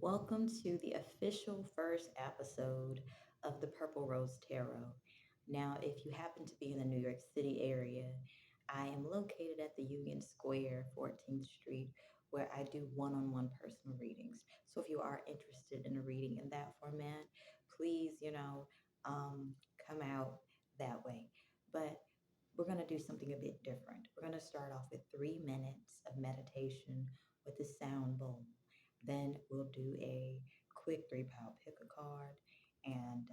Welcome to the official first episode of the Purple Rose Tarot. Now, if you happen to be in the New York City area, I am located at the Union Square, 14th Street, where I do one on one personal readings. So if you are interested in a reading in that format, please, um, come out that way. But we're going to do something a bit different. We're going to start off with 3 minutes of meditation with the sound bowl. Then we'll do a quick three-pound pick a card. And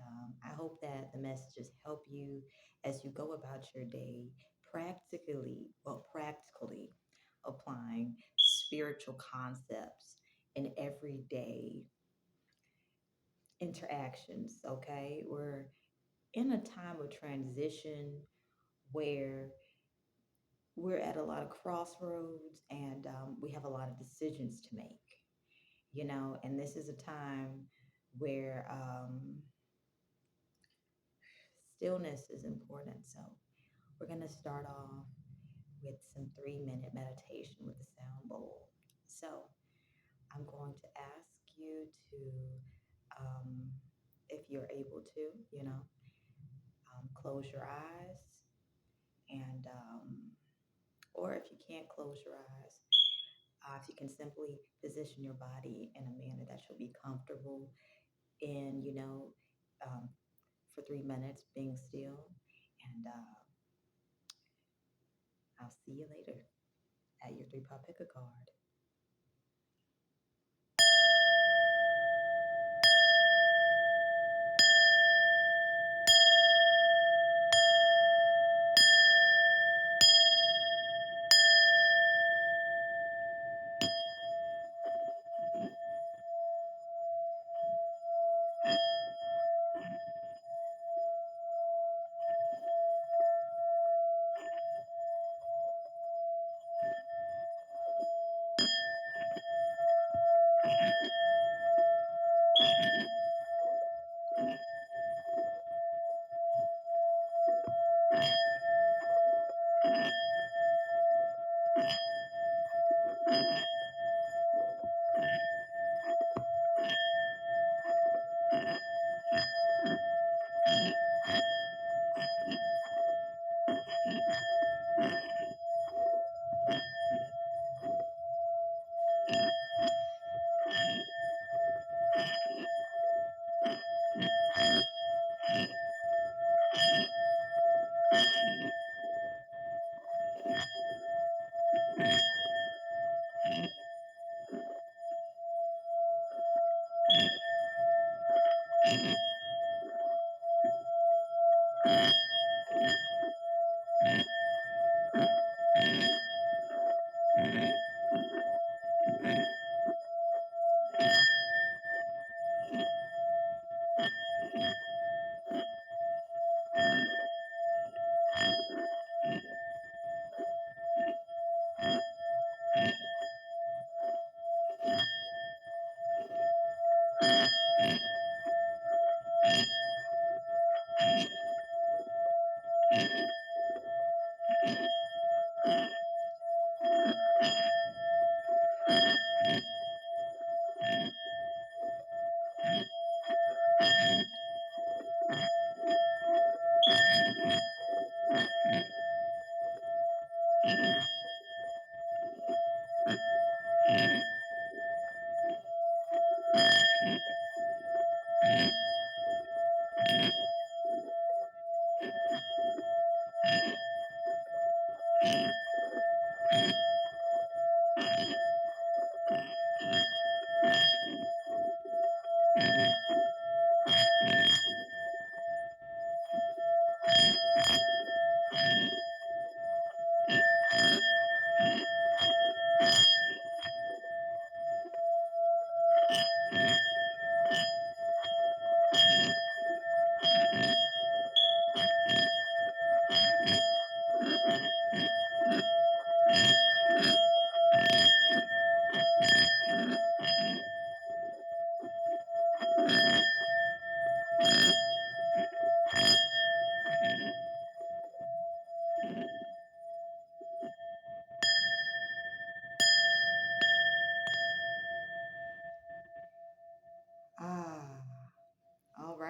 I hope that the messages help you as you go about your day, practically applying spiritual concepts in everyday interactions. Okay, we're in a time of transition where we're at a lot of crossroads and we have a lot of decisions to make, and this is a time where stillness is important. So we're going to start off with some 3 minute meditation with the sound bowl. So I'm going to ask you to, um, if you're able to, close your eyes and or if you can't close your eyes, if you can simply position your body in a manner that you'll be comfortable in, um, for 3 minutes being still. And I'll see you later at your three pop pick a card.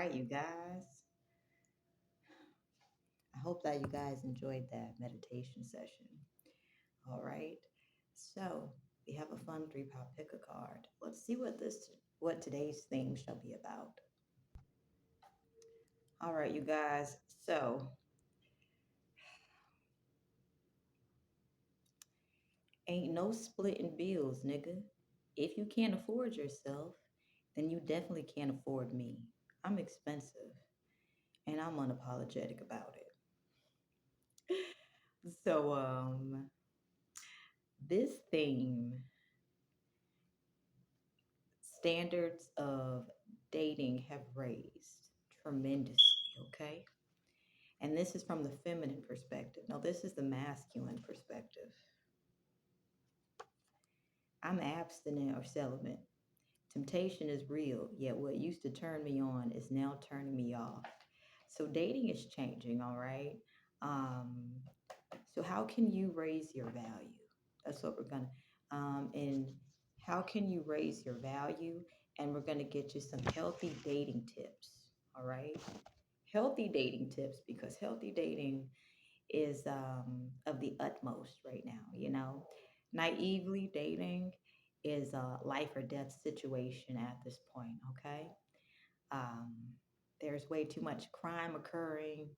right, you guys. I hope that you guys enjoyed that meditation session. All right. So we have a fun three pop pick a card. Let's see what today's theme shall be about. All right, you guys. So ain't no splitting bills, nigga. If you can't afford yourself, then you definitely can't afford me. I'm expensive and I'm unapologetic about it. So this theme, standards of dating have raised tremendously, okay? And this is from the feminine perspective. Now, this is the masculine perspective. I'm abstinent or celibate. Temptation is real, yet what used to turn me on is now turning me off. So, dating is changing, all right? Um, so, how can you raise your value? That's what we're going to. And how can you raise your value? And we're going to get you some healthy dating tips, all right? Healthy dating tips because healthy dating is of the utmost right now. Naively dating is a life or death situation at this point. Okay, um, there's way too much crime occurring,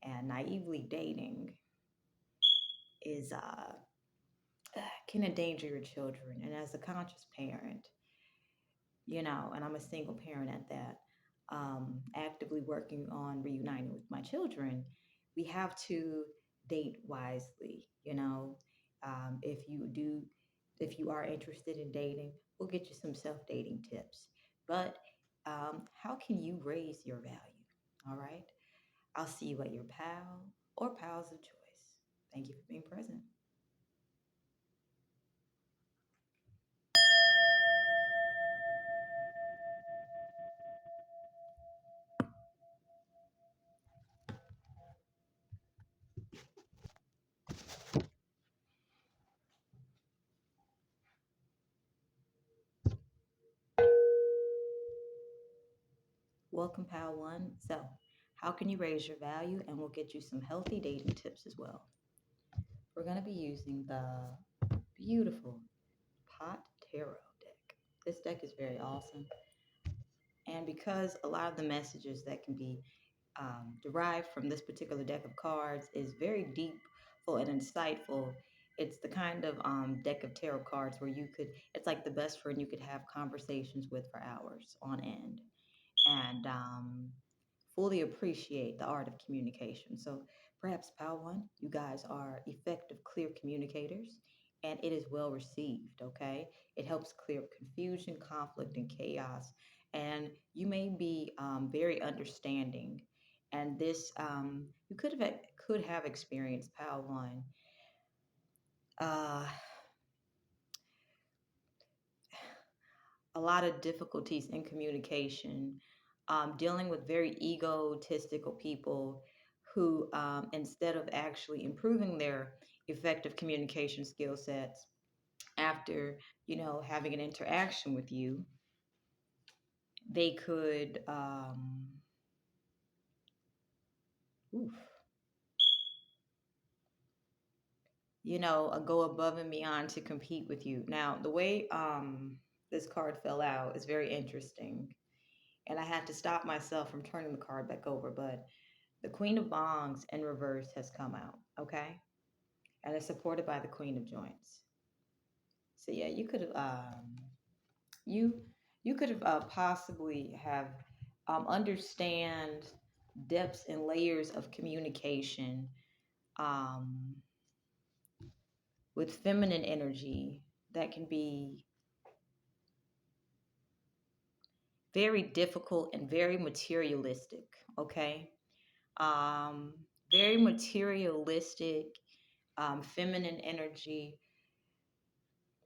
and naively dating is can endanger your children. And as a conscious parent, and I'm a single parent at that, actively working on reuniting with my children, we have to date wisely. If if you are interested in dating, we'll get you some self dating tips. But how can you raise your value? All right. I'll see you at your pal or pals of choice. Thank you for being present. Welcome, pal one. So, how can you raise your value? And we'll get you some healthy dating tips as well. We're going to be using the beautiful Pot Tarot deck. This deck is very awesome. And because a lot of the messages that can be derived from this particular deck of cards is very deep, full, and insightful, it's the kind of deck of tarot cards where it's like the best friend you could have conversations with for hours on end. And fully appreciate the art of communication. So perhaps, Pal One, you guys are effective, clear communicators, and it is well received, okay? It helps clear up confusion, conflict, and chaos. And you may be very understanding. And this, you could have experienced, Pal One, uh, a lot of difficulties in communication, dealing with very egotistical people who, instead of actually improving their effective communication skill sets after, having an interaction with you, they could, oof, go above and beyond to compete with you. Now, the way this card fell out is very interesting. And I had to stop myself from turning the card back over, but the Queen of Bongs in reverse has come out, okay? And it's supported by the Queen of Joints. So yeah, you you could have possibly have understand depths and layers of communication um, with feminine energy that can be very difficult and very materialistic, okay? Um, Very materialistic, feminine energy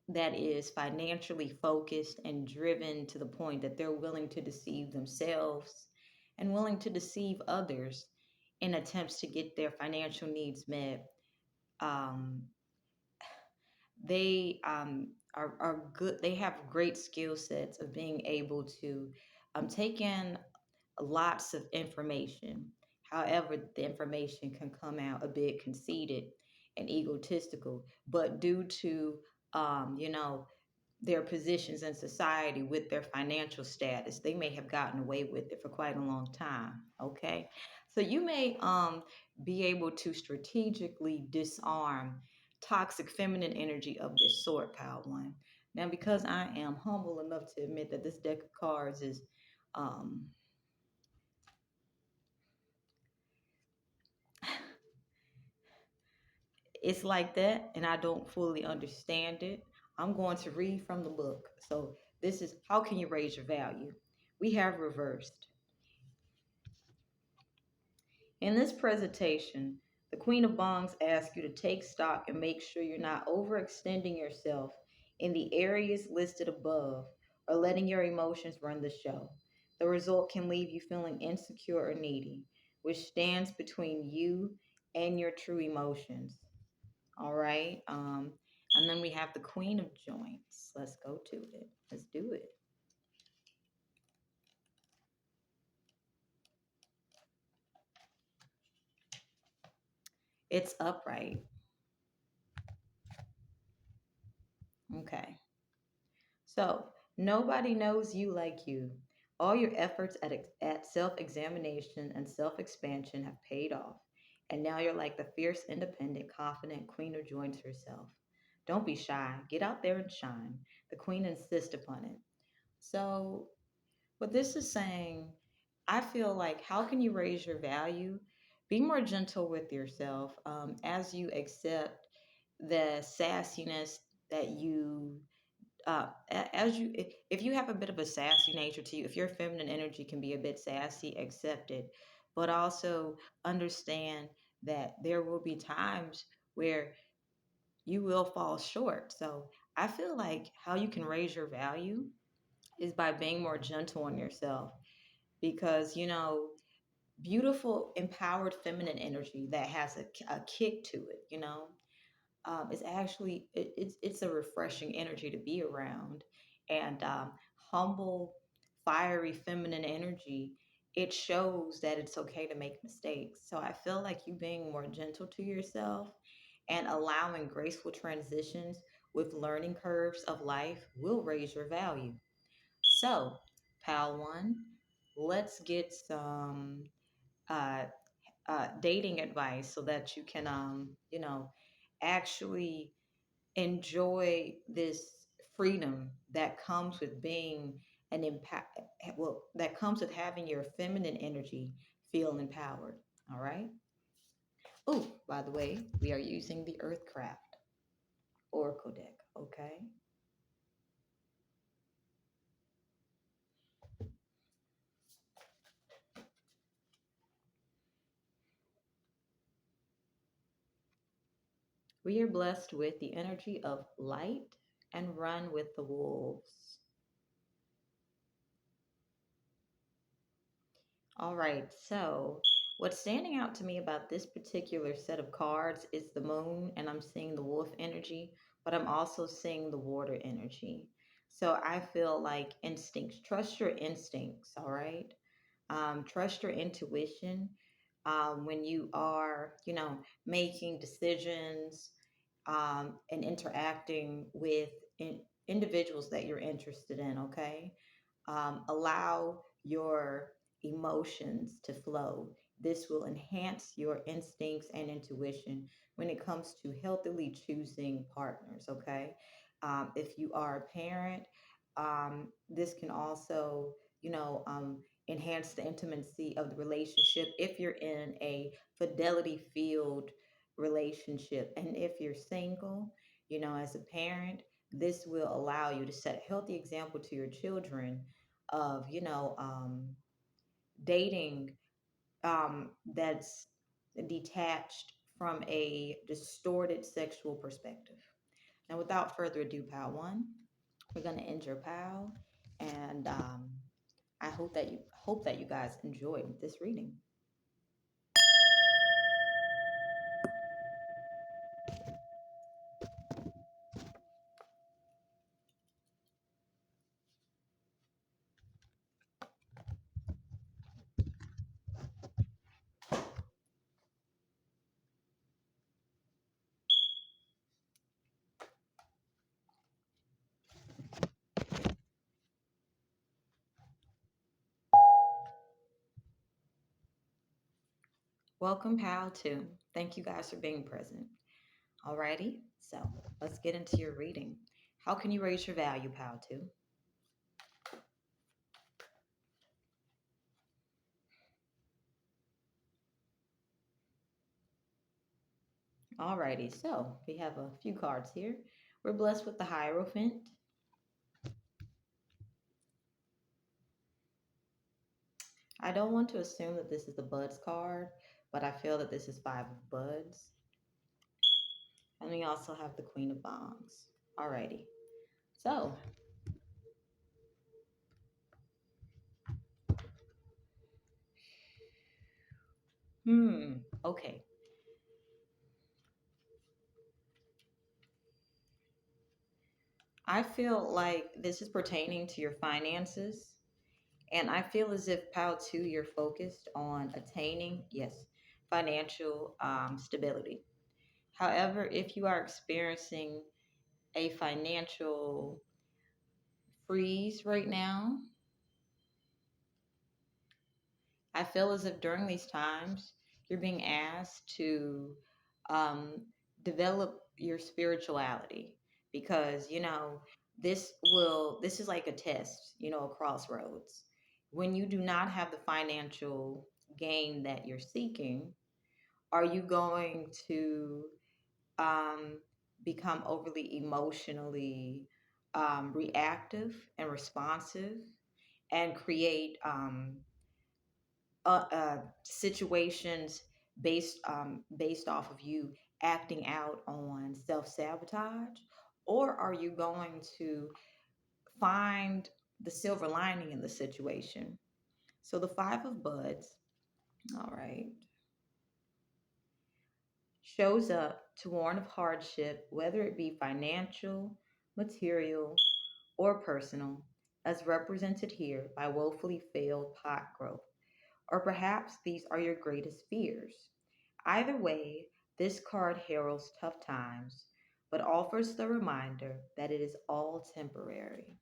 that is financially focused and driven to the point that they're willing to deceive themselves and willing to deceive others in attempts to get their financial needs met. Um, they are good. They have great skill sets of being able to take in lots of information. However, the information can come out a bit conceited and egotistical, but due to you know, their positions in society with their financial status, they may have gotten away with it for quite a long time. Okay, so you may be able to strategically disarm toxic feminine energy of this sort, pile one. Now, because I am humble enough to admit that this deck of cards is um, it's like that and I don't fully understand it, I'm going to read from the book. So this is how can you raise your value? We have reversed. In this presentation, the Queen of Bongs asks you to take stock and make sure you're not overextending yourself in the areas listed above or letting your emotions run the show. The result can leave you feeling insecure or needy, which stands between you and your true emotions. All right. And then we have the Queen of Joints. Let's go to it. Let's do it. It's upright. Okay. So nobody knows you like you. All your efforts at self examination and self expansion have paid off. And now you're like the fierce, independent, confident Queen of Joints herself. Don't be shy. Get out there and shine. The Queen insists upon it. So what this is saying, I feel like how can you raise your value? Be more gentle with yourself as you accept the sassiness that you as you if you have a bit of a sassy nature to you, if your feminine energy can be a bit sassy, accept it, but also understand that there will be times where you will fall short. So I feel like how you can raise your value is by being more gentle on yourself because beautiful empowered feminine energy that has a kick to it, is actually it's a refreshing energy to be around. And humble fiery feminine energy, it shows that it's okay to make mistakes. So I feel like you being more gentle to yourself and allowing graceful transitions with learning curves of life will raise your value. So, pal one, let's get some uh, dating advice so that you can, actually enjoy this freedom that comes with being an impact. Well, that comes with having your feminine energy feel empowered. All right. Oh, by the way, we are using the Earthcraft Oracle deck. Okay. We are blessed with the energy of light and run with the wolves. All right, so what's standing out to me about this particular set of cards is the moon, and I'm seeing the wolf energy, but I'm also seeing the water energy. So I feel like instincts, trust your instincts, all right? Trust your intuition when you are, making decisions and interacting with individuals that you're interested in, okay? Allow your emotions to flow. This will enhance your instincts and intuition when it comes to healthily choosing partners, okay? If you are a parent, this can also, enhance the intimacy of the relationship if you're in a fidelity filled relationship. And if you're single, as a parent, this will allow you to set a healthy example to your children of, dating that's detached from a distorted sexual perspective. Now, without further ado, pal one, we're gonna end your pal, and I hope that you guys enjoyed this reading. Welcome, Pal, too. Thank you guys for being present. Alrighty, so let's get into your reading. How can you raise your value, Pal, too? Alrighty, so we have a few cards here. We're blessed with the Hierophant. I don't want to assume that this is the Buds card, but I feel that this is Five of Buds. And we also have the Queen of Bongs. Alrighty, so, okay. I feel like this is pertaining to your finances. And I feel as if POW 2, you're focused on attaining, yes, financial stability. However, if you are experiencing a financial freeze right now, I feel as if during these times, you're being asked to um, develop your spirituality because, this is like a test, a crossroads. When you do not have the financial gain that you're seeking, are you going to um, become overly emotionally reactive and responsive and create situations based off of you acting out on self sabotage, or are you going to find the silver lining in the situation? So the Five of Buds, all right, shows up to warn of hardship, whether it be financial, material, or personal, as represented here by woefully failed pot growth. Or perhaps these are your greatest fears. Either way, this card heralds tough times, but offers the reminder that it is all temporary.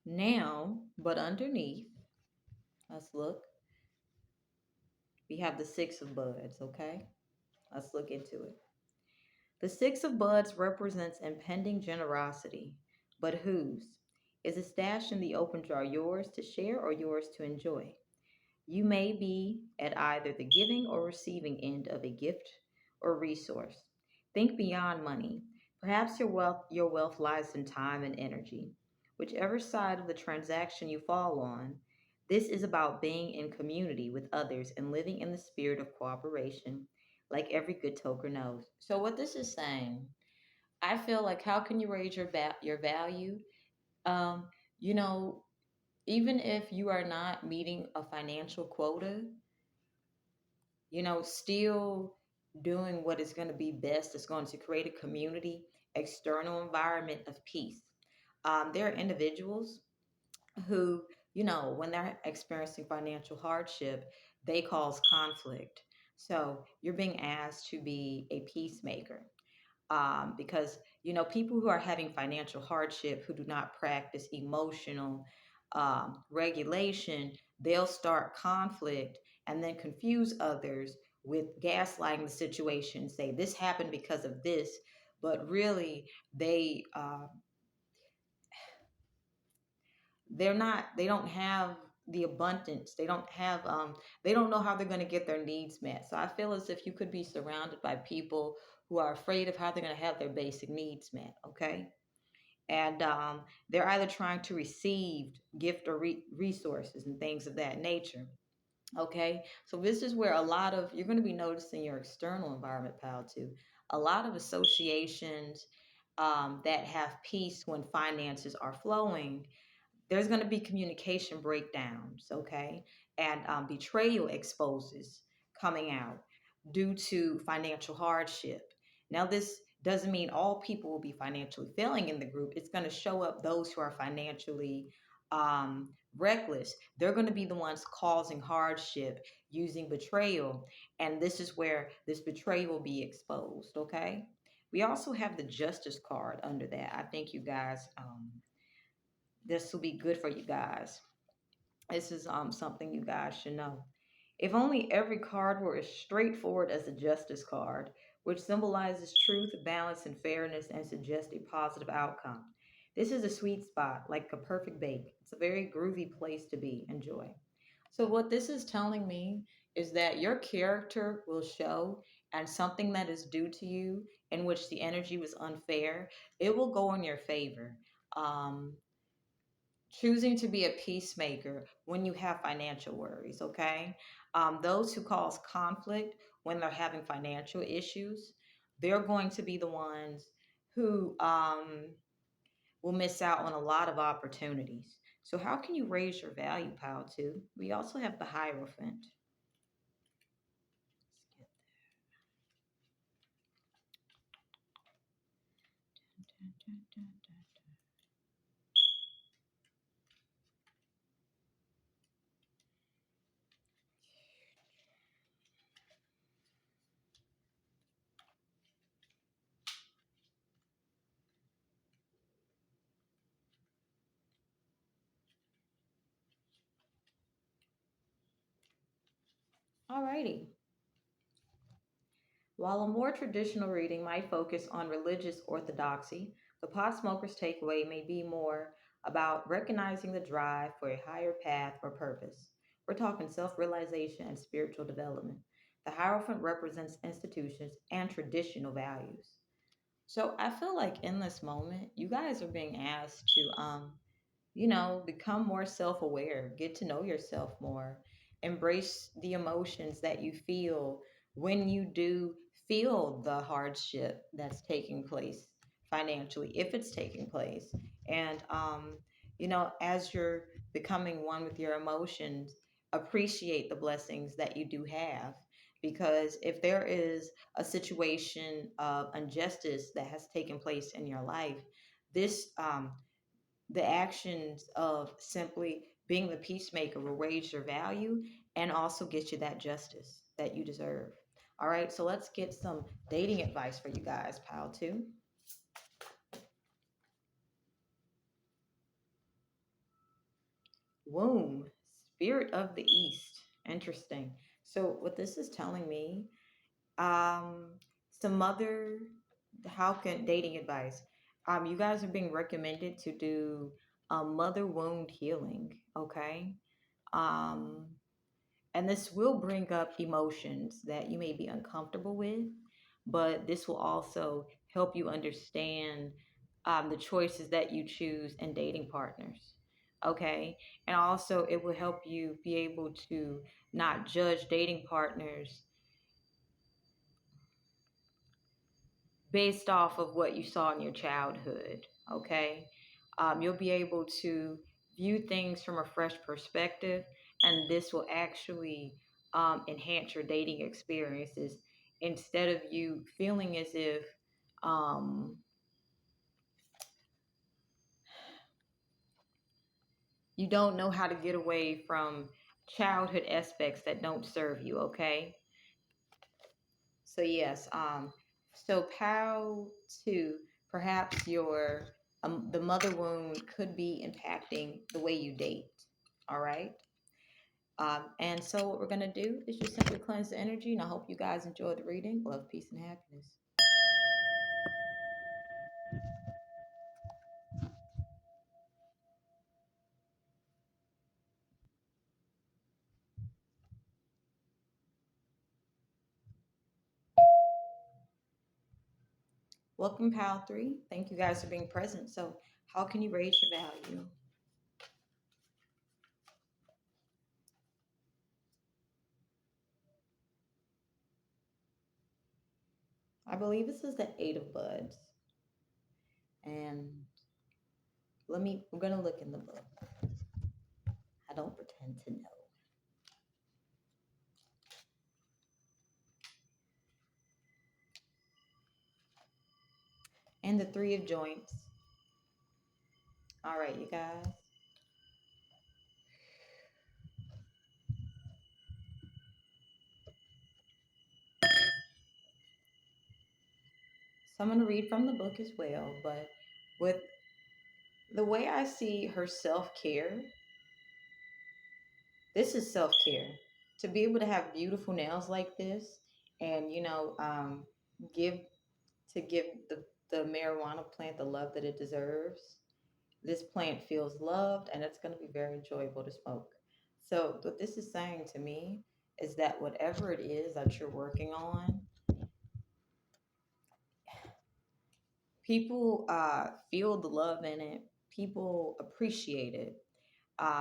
Now, but underneath, let's look. We have the Six of Buds, okay? Let's look into it. The Six of Buds represents impending generosity, but whose? Is a stash in the open jar yours to share or yours to enjoy? You may be at either the giving or receiving end of a gift or resource. Think beyond money. Perhaps your wealth lies in time and energy. Whichever side of the transaction you fall on, this is about being in community with others and living in the spirit of cooperation, like every good toker knows. So what this is saying, I feel like how can you raise your value? Um, you know, even if you are not meeting a financial quota, still doing what is going to be best is going to create a community, external environment of peace. There are individuals who, when they're experiencing financial hardship, they cause conflict. So you're being asked to be a peacemaker because people who are having financial hardship who do not practice emotional regulation, they'll start conflict and then confuse others with gaslighting the situation, say this happened because of this, but really they don't have the abundance, they don't know how they're going to get their needs met. So I feel as if you could be surrounded by people who are afraid of how they're going to have their basic needs met, okay? And they're either trying to receive gift or resources and things of that nature. Okay, so this is where a lot of you're going to be noticing your external environment, pal, too. A lot of associations that have peace when finances are flowing, there's going to be communication breakdowns, okay, and betrayal exposes coming out due to financial hardship. Now, this doesn't mean all people will be financially failing in the group. It's going to show up those who are financially reckless. They're going to be the ones causing hardship, using betrayal. And this is where this betrayal will be exposed. Okay. We also have the justice card under that. I think you guys, this will be good for you guys. This is something you guys should know. If only every card were as straightforward as the Justice card, which symbolizes truth, balance, and fairness and suggests a positive outcome. This is a sweet spot, like a perfect bake. It's a very groovy place to be. Enjoy. So, what this is telling me is that your character will show, and something that is due to you, in which the energy was unfair, it will go in your favor. Um, Choosing to be a peacemaker when you have financial worries, okay? Those who cause conflict when they're having financial issues, they're going to be the ones who will miss out on a lot of opportunities. So, how can you raise your value, pal, too? We also have the Hierophant. Alrighty. While a more traditional reading might focus on religious orthodoxy, the pot smoker's takeaway may be more about recognizing the drive for a higher path or purpose. We're talking self realization and spiritual development. The Hierophant represents institutions and traditional values. So I feel like in this moment, you guys are being asked to become more self aware, get to know yourself more, embrace the emotions that you feel when you do feel the hardship that's taking place financially, if it's taking place. And, as you're becoming one with your emotions, appreciate the blessings that you do have. Because if there is a situation of injustice that has taken place in your life, this the actions of simply being the peacemaker will raise your value and also get you that justice that you deserve. All right, so let's get some dating advice for you guys, pal, too. Womb, spirit of the East. Interesting. So, what this is telling me, um, some other, how can dating advice? You guys are being recommended to do mother wound healing, okay? Um, And this will bring up emotions that you may be uncomfortable with, but this will also help you understand the choices that you choose in dating partners. Okay. And also, it will help you be able to not judge dating partners based off of what you saw in your childhood. Okay. You'll be able to view things from a fresh perspective, and this will actually enhance your dating experiences instead of you feeling as if um, you don't know how to get away from childhood aspects that don't serve you. Okay. So yes, so how to perhaps your the mother wound could be impacting the way you date. All right. And so what we're gonna do is just simply cleanse the energy, and I hope you guys enjoyed the reading. Love, peace, and happiness. Welcome, Pal 3. Thank you guys for being present. So, how can you raise your value? I believe this is the Eight of Buds, and we're gonna look in the book. I don't pretend to know. And the Three of Joints. All right, you guys. So I'm going to read from the book as well, but with the way I see her self care, this is self care. To be able to have beautiful nails like this and, give give the marijuana plant the love that it deserves. This plant feels loved and it's going to be very enjoyable to smoke. So, what this is saying to me is that whatever it is that you're working on, people feel the love in it, people appreciate it.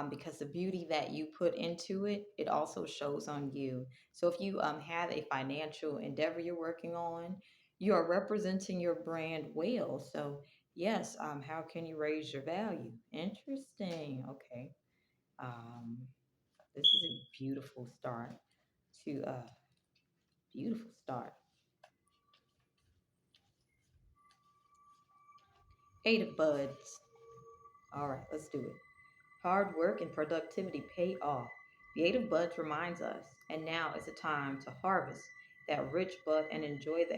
Because the beauty that you put into it, it also shows on you. So if you have a financial endeavor you're working on, you are representing your brand well. So yes, how can you raise your value? Interesting. Okay. Um, this is a beautiful start to beautiful start. Eight of buds. All right, let's do it. Hard work and productivity pay off. The Eight of Buds reminds us, and now is the time to harvest that rich bud and enjoy the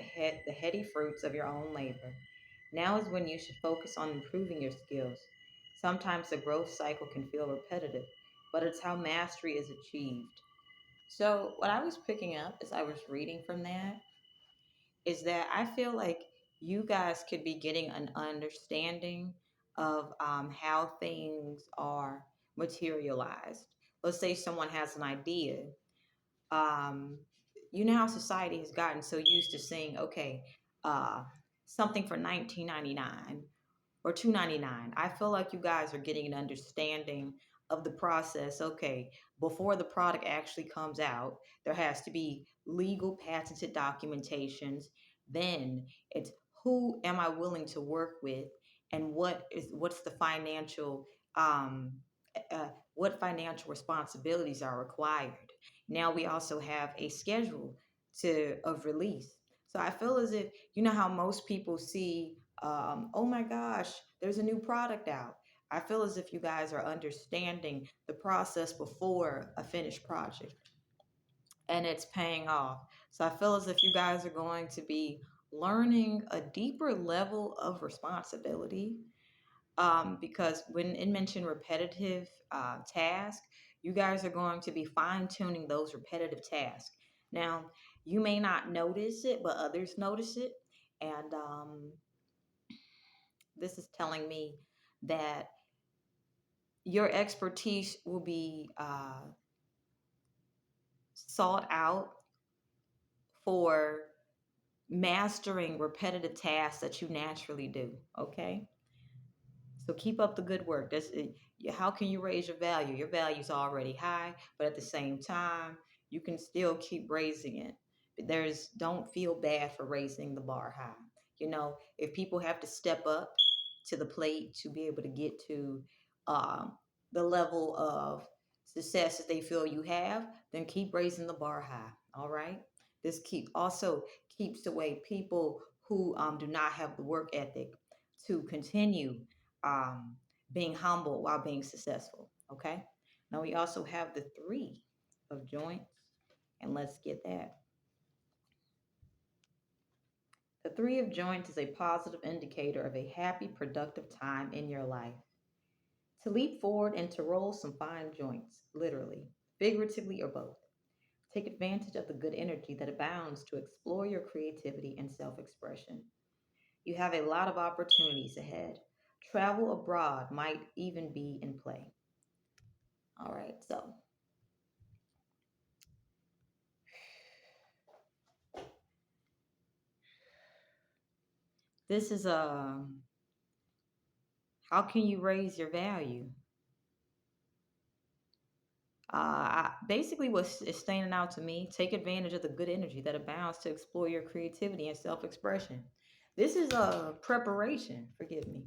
heady fruits of your own labor. Now is when you should focus on improving your skills. Sometimes the growth cycle can feel repetitive, but it's how mastery is achieved. So, what I was picking up as I was reading from that is that I feel like you guys could be getting an understanding of how things are materialized. Let's say someone has an idea. Um, you know how society has gotten so used to saying, okay, uh, something for 19.99 or 2.99. I feel like you guys are getting an understanding of the process. Okay, before the product actually comes out, there has to be legal patented documentations. Then it's who am I willing to work with, and what's the financial um, what financial responsibilities are required. Now we also have a schedule to of release. So I feel as if you know how most people see oh my gosh, there's a new product out. I feel as if you guys are understanding the process before a finished project and it's paying off. So I feel as if you guys are going to be learning a deeper level of responsibility because when it mentioned repetitive tasks, you guys are going to be fine tuning those repetitive tasks. Now, you may not notice it, but others notice it. And this is telling me that your expertise will be sought out for mastering repetitive tasks that you naturally do. Okay. So keep up the good work. How can you raise your value? Your value is already high, but at the same time, you can still keep raising it. Don't feel bad for raising the bar high. If people have to step up to the plate to be able to get to um, the level of success that they feel you have, then keep raising the bar high. All right. This also keeps away people who do not have the work ethic to continue um, being humble while being successful. Okay. Now we also have the three of joints, and let's get that. The three of joints is a positive indicator of a happy, productive time in your life. To leap forward and to roll some fine joints, literally, figuratively, or both. Take advantage of the good energy that abounds to explore your creativity and self expression. You have a lot of opportunities ahead. Travel abroad might even be in play. All right, so this is how can you raise your value? Basically, what is standing out to me, take advantage of the good energy that abounds to explore your creativity and self expression. This is a preparation, forgive me.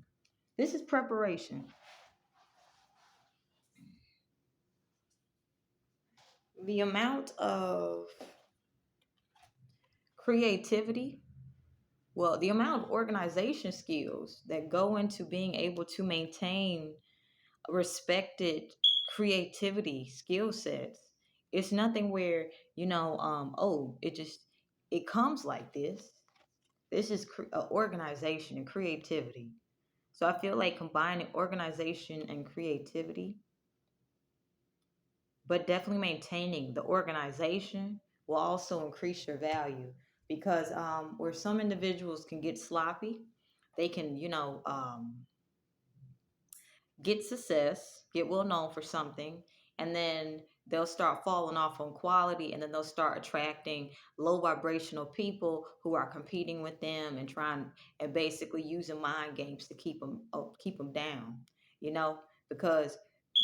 This is preparation. The amount of creativity, well, the amount of organization skills that go into being able to maintain respected creativity skill sets. It's nothing where, oh, it comes like this. This is organization and creativity. So I feel like combining organization and creativity, but definitely maintaining the organization will also increase your value because where some individuals can get sloppy, they can, get success, get well known for something, and then they'll start falling off on quality, and then they'll start attracting low vibrational people who are competing with them and trying and basically using mind games to keep them down, you know, because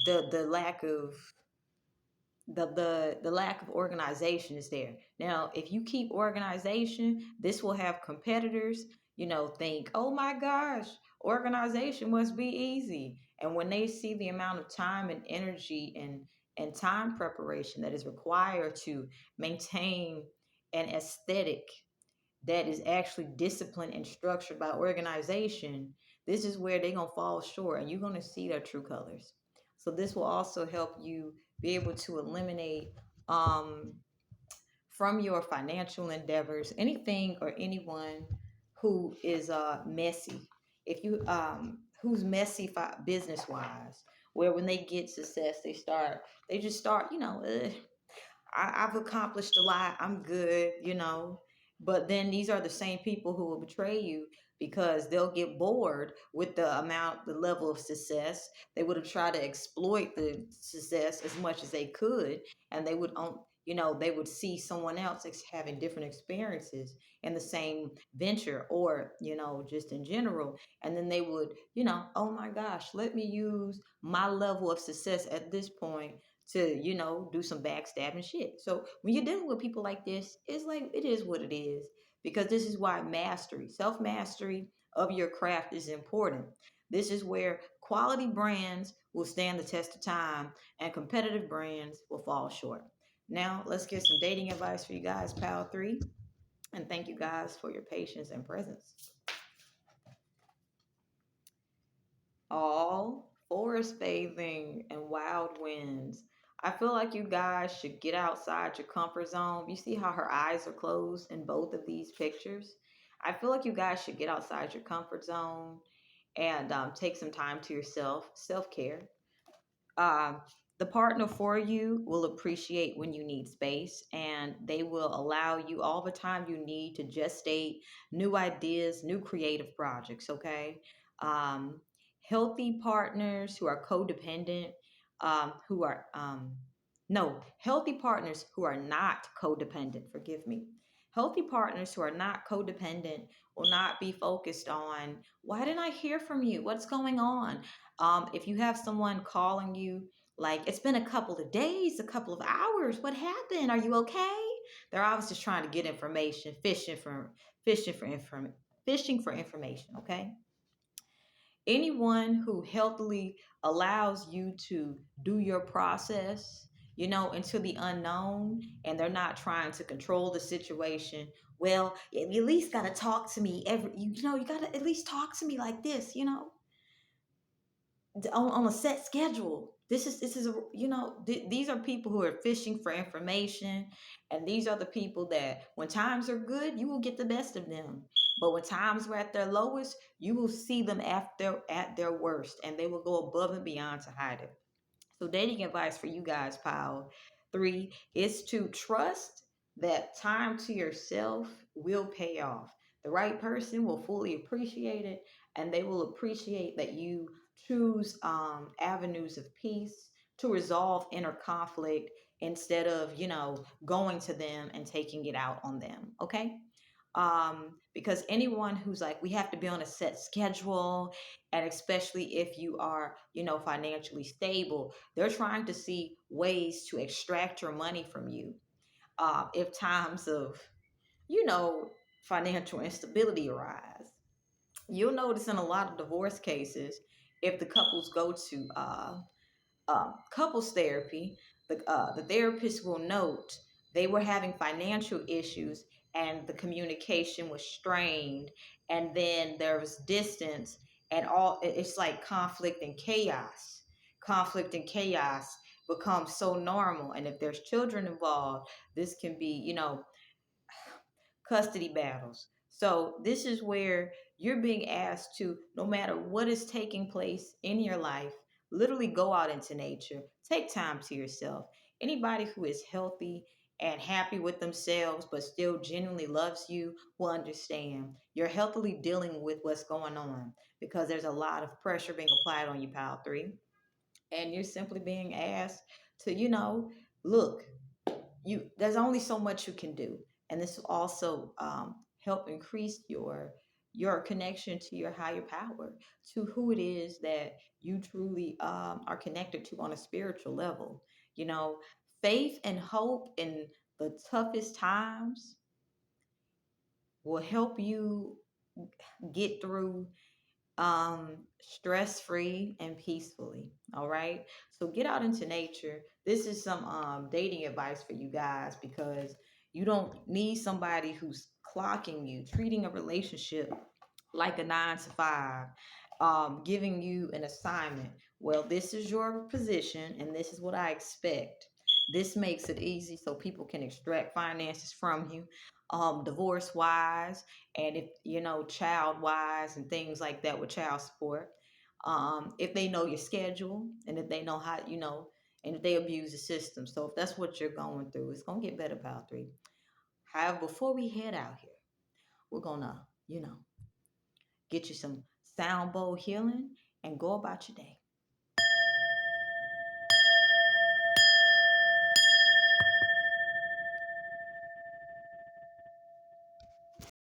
the lack of the lack of organization is there. Now, if you keep organization, this will have competitors, think, oh my gosh, organization must be easy. And when they see the amount of time and energy and time preparation that is required to maintain an aesthetic that is actually disciplined and structured by organization, this is where they're going to fall short and you're going to see their true colors. So this will also help you be able to eliminate um, from your financial endeavors anything or anyone who is messy. If you who's messy business wise, where when they get success, they just start, I've accomplished a lot. I'm good. But then these are the same people who will betray you because they'll get bored with the level of success. They would have tried to exploit the success as much as they could, and they would see someone else having different experiences in the same venture or, just in general. And then they would, oh my gosh, let me use my level of success at this point to do some backstabbing shit. So when you're dealing with people like this, it's like it is what it is, because this is why mastery, self-mastery of your craft is important. This is where quality brands will stand the test of time and competitive brands will fall short. Now let's get some dating advice for you guys, pal 3, and thank you guys for your patience and presence. All forest bathing and wild winds. I feel like you guys should get outside your comfort zone. You see how her eyes are closed in both of these pictures? I feel like you guys should get outside your comfort zone and take some time to yourself, self care. um, the partner for you will appreciate when you need space, and they will allow you all the time you need to gestate new ideas, new creative projects. Okay. um, Healthy partners who are codependent, who are no, healthy partners who are not codependent, forgive me, healthy partners who are not codependent will not be focused on, why didn't I hear from you, what's going on. If you have someone calling you, like, it's been a couple of days, a couple of hours, what happened? Are you okay? They're obviously trying to get information, fishing for inform, fishing for information. Okay. Anyone who healthily allows you to do your process, into the unknown, and they're not trying to control the situation. Well, you at least got to talk to me you got to at least talk to me like this, on a set schedule. This is these are people who are fishing for information, and these are the people that when times are good, you will get the best of them. But when times were at their lowest, you will see them at their worst, and they will go above and beyond to hide it. So, dating advice for you guys, pile 3, is to trust that time to yourself will pay off. The right person will fully appreciate it, and they will appreciate that you choose avenues of peace to resolve inner conflict instead of, going to them and taking it out on them. Okay. Because anyone who's like, we have to be on a set schedule, and especially if you are, financially stable, they're trying to see ways to extract your money from you. If times of, you know, financial instability arise, you'll notice in a lot of divorce cases, if the couples go to couples therapy, the therapist will note they were having financial issues and the communication was strained, and then there was distance, and it's like conflict and chaos. Conflict and chaos becomes so normal, and if there's children involved, this can be, custody battles. So this is where you're being asked to, no matter what is taking place in your life, literally go out into nature, take time to yourself. Anybody who is healthy and happy with themselves, but still genuinely loves you, will understand. You're healthily dealing with what's going on because there's a lot of pressure being applied on you, pile three. And you're simply being asked to, look, there's only so much you can do, and this will also help increase your connection to your higher power, to who it is that you truly are connected to on a spiritual level. you know Faith and hope in the toughest times will help you get through stress free and peacefully. All right, so get out into nature. This is some dating advice for you guys, because you don't need somebody who's clocking you, treating a relationship like a 9 to 5, giving you an assignment. Well, this is your position and this is what I expect. This makes it easy so people can extract finances from you, divorce wise, and if child wise and things like that with child support. If they know your schedule, and if they know how, and if they abuse the system. So if that's what you're going through, it's gonna get better, pal three. However, before we head out here, we're gonna, get you some sound bowl healing and go about your day.